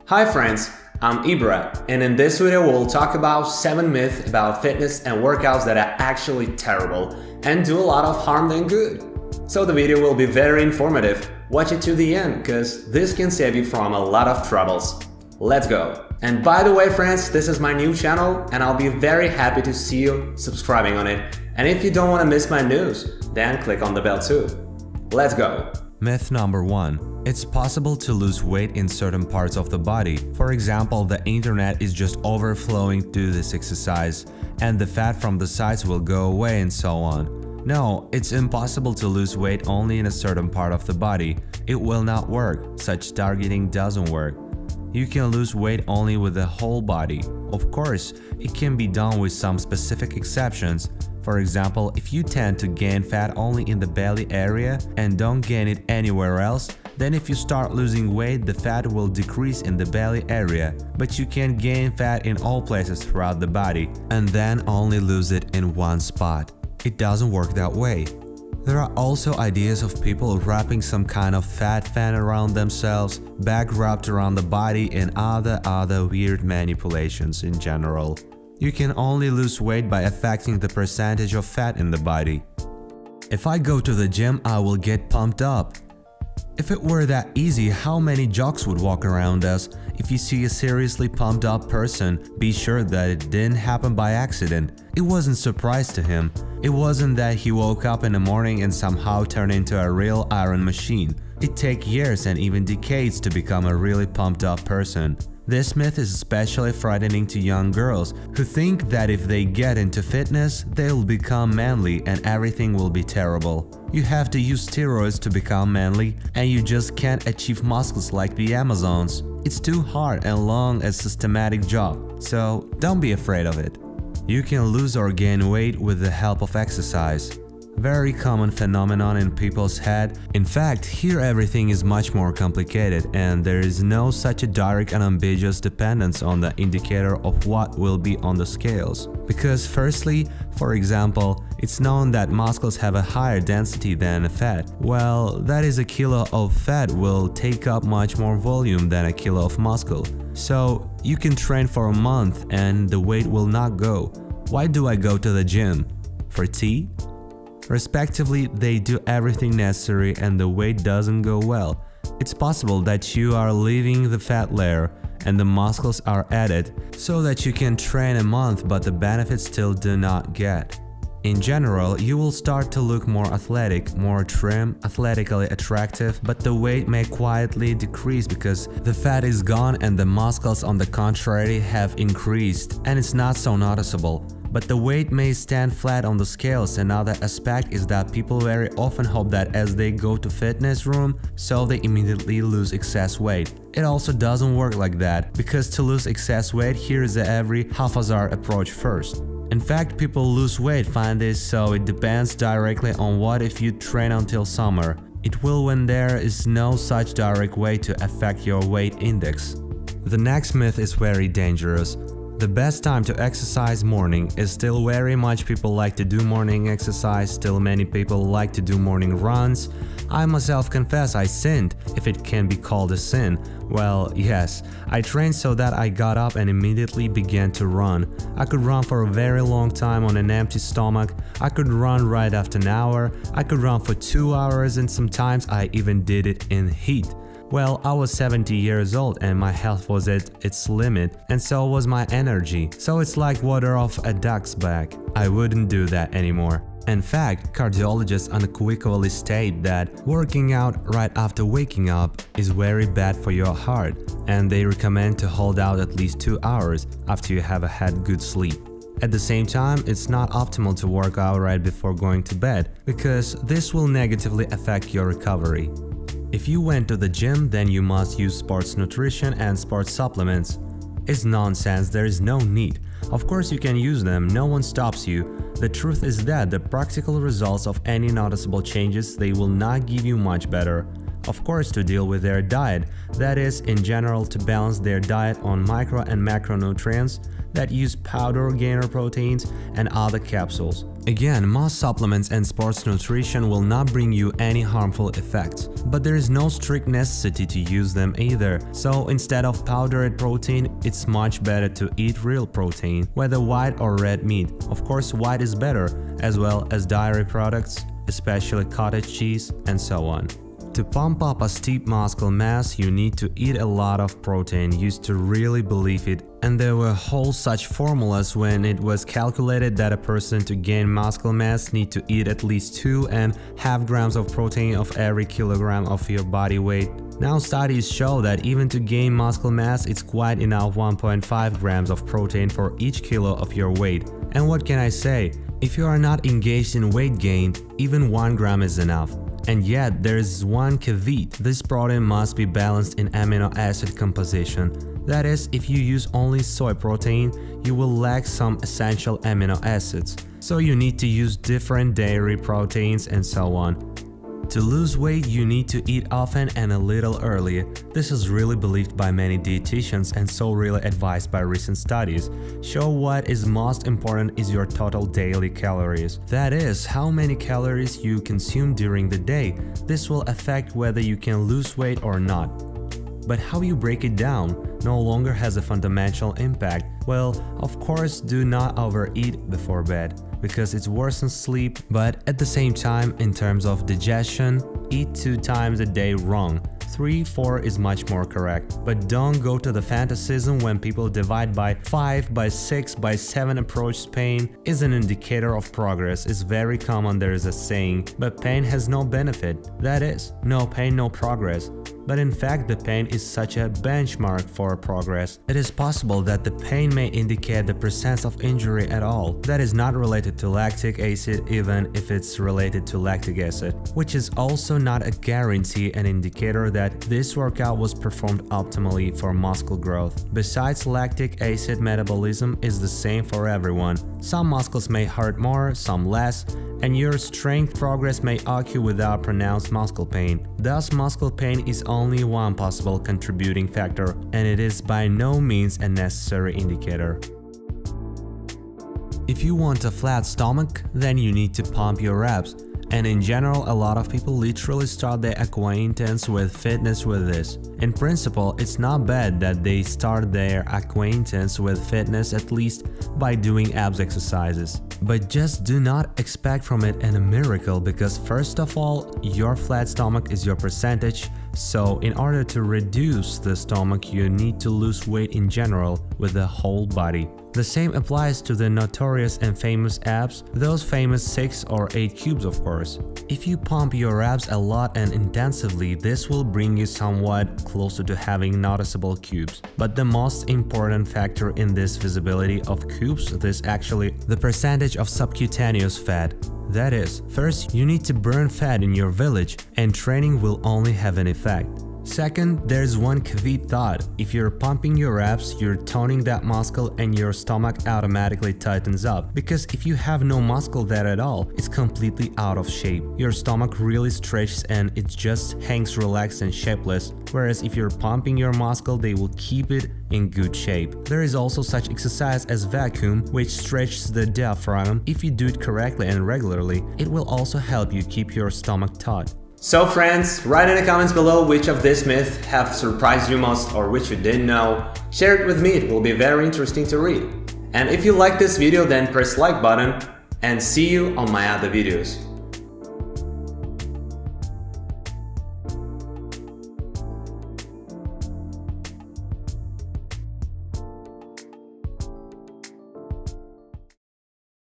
Hi friends, I'm Ibra, and in this video we'll talk about 7 myths about fitness and workouts that are actually terrible and do a lot of harm than good. So the video will be very informative. Watch it to the end, cause this can save you from a lot of troubles. Let's go! And by the way friends, this is my new channel and I'll be very happy to see you subscribing on it. And if you don't want to miss my news, then click on the bell too. Let's go! Myth number 1. It's possible to lose weight in certain parts of the body. For example, the internet is just overflowing through this exercise, and the fat from the sides will go away and so on. No, it's impossible to lose weight only in a certain part of the body. It will not work. Such targeting doesn't work. You can lose weight only with the whole body. Of course, it can be done with some specific exceptions. For example, if you tend to gain fat only in the belly area and don't gain it anywhere else, then if you start losing weight, the fat will decrease in the belly area, but you can gain fat in all places throughout the body and then only lose it in one spot. It doesn't work that way. There are also ideas of people wrapping some kind of fat fan around themselves, bag wrapped around the body, and other weird manipulations in general. You can only lose weight by affecting the percentage of fat in the body. If I go to the gym, I will get pumped up. If it were that easy, how many jocks would walk around us? If you see a seriously pumped up person, be sure that it didn't happen by accident. It wasn't a surprise to him. It wasn't that he woke up in the morning and somehow turned into a real iron machine. It takes years and even decades to become a really pumped up person. This myth is especially frightening to young girls who think that if they get into fitness, they'll become manly and everything will be terrible. You have to use steroids to become manly, and you just can't achieve muscles like the Amazons. It's too hard and long a systematic job, so don't be afraid of it. You can lose or gain weight with the help of exercise. Very common phenomenon in people's head. In fact, here everything is much more complicated and there is no such a direct and ambiguous dependence on the indicator of what will be on the scales. Because firstly, for example, it's known that muscles have a higher density than fat. Well, that is a kilo of fat will take up much more volume than a kilo of muscle. So you can train for a month and the weight will not go. Why do I go to the gym? For tea? Respectively, they do everything necessary and the weight doesn't go well. It's possible that you are leaving the fat layer and the muscles are added so that you can train a month but the benefits still do not get. In general, you will start to look more athletic, more trim, athletically attractive, but the weight may quietly decrease because the fat is gone and the muscles on the contrary have increased, and it's not so noticeable. But the weight may stand flat on the scales. Another aspect is that people very often hope that as they go to fitness room, so they immediately lose excess weight. It also doesn't work like that, because to lose excess weight, here is the every haphazard approach first. In fact, people lose weight find this, so it depends directly on what if you train until summer. It will when there is no such direct way to affect your weight index. The next myth is very dangerous. The best time to exercise morning is still very much people like to do morning exercise, still many people like to do morning runs. I myself confess I sinned, if it can be called a sin. Well, yes, I trained so that I got up and immediately began to run. I could run for a very long time on an empty stomach. I could run right after an hour. I could run for 2 hours and sometimes I even did it in heat. Well, I was 70 years old and my health was at its limit, and so was my energy. So it's like water off a duck's back. I wouldn't do that anymore. In fact, cardiologists unequivocally state that working out right after waking up is very bad for your heart, and they recommend to hold out at least 2 hours after you have had good sleep. At the same time, it's not optimal to work out right before going to bed, because this will negatively affect your recovery. If you went to the gym, then you must use sports nutrition and sports supplements. It's nonsense, there is no need. Of course you can use them, no one stops you. The truth is that the practical results of any noticeable changes, they will not give you much better. Of course, to deal with their diet, that is, in general, to balance their diet on micro and macronutrients that use powder gainer proteins and other capsules. Again, most supplements and sports nutrition will not bring you any harmful effects, but there is no strict necessity to use them either. So instead of powdered protein, it's much better to eat real protein, whether white or red meat. Of course, white is better, as well as dairy products, especially cottage cheese and so on. To pump up a steep muscle mass, you need to eat a lot of protein used to really believe it, and there were whole such formulas when it was calculated that a person to gain muscle mass need to eat at least 2.5 grams of protein of every kilogram of your body weight. Now studies show that even to gain muscle mass, it's quite enough 1.5 grams of protein for each kilo of your weight. And what can I say? If you are not engaged in weight gain, even 1 gram is enough. And yet, there is one caveat. This protein must be balanced in amino acid composition. That is, if you use only soy protein, you will lack some essential amino acids. So you need to use different dairy proteins and so on. To lose weight, you need to eat often and a little early. This is really believed by many dietitians and so really advised by recent studies. Show what is most important is your total daily calories. That is, how many calories you consume during the day. This will affect whether you can lose weight or not. But how you break it down no longer has a fundamental impact. Well, of course, do not overeat before bed, because it worsens sleep, but at the same time, in terms of digestion, eat 2 times a day wrong. 3-4 is much more correct. But don't go to the fantasism when people divide by 5, by 6, by 7 approach. Pain is an indicator of progress. It's very common, there is a saying, but pain has no benefit. That is, no pain, no progress. But in fact, the pain is such a benchmark for progress. It is possible that the pain may indicate the presence of injury at all. That is not related to lactic acid, even if it's related to lactic acid, which is also not a guarantee, an indicator that this workout was performed optimally for muscle growth. Besides, lactic acid metabolism is the same for everyone. Some muscles may hurt more, some less, and your strength progress may occur without pronounced muscle pain. Thus, muscle pain is only one possible contributing factor, and it is by no means a necessary indicator. If you want a flat stomach, then you need to pump your abs. And in general, a lot of people literally start their acquaintance with fitness with this. In principle, it's not bad that they start their acquaintance with fitness at least by doing abs exercises. But just do not expect from it a miracle, because first of all, your flat stomach is your percentage. So in order to reduce the stomach, you need to lose weight in general with the whole body. The same applies to the notorious and famous abs, those famous 6 or 8 cubes of course. If you pump your abs a lot and intensively, this will bring you somewhat closer to having noticeable cubes. But the most important factor in this visibility of cubes is actually the percentage of subcutaneous fat. That is, first you need to burn fat in your village, and training will only have an effect. Second, there's one caveat thought. If you're pumping your abs, you're toning that muscle and your stomach automatically tightens up. Because if you have no muscle there at all, it's completely out of shape. Your stomach really stretches and it just hangs relaxed and shapeless. Whereas if you're pumping your muscle, they will keep it in good shape. There is also such exercise as vacuum, which stretches the diaphragm. If you do it correctly and regularly, it will also help you keep your stomach taut. So friends, write in the comments below which of these myths have surprised you most or which you didn't know. Share it with me, it will be very interesting to read. And if you like this video, then press like button and see you on my other videos.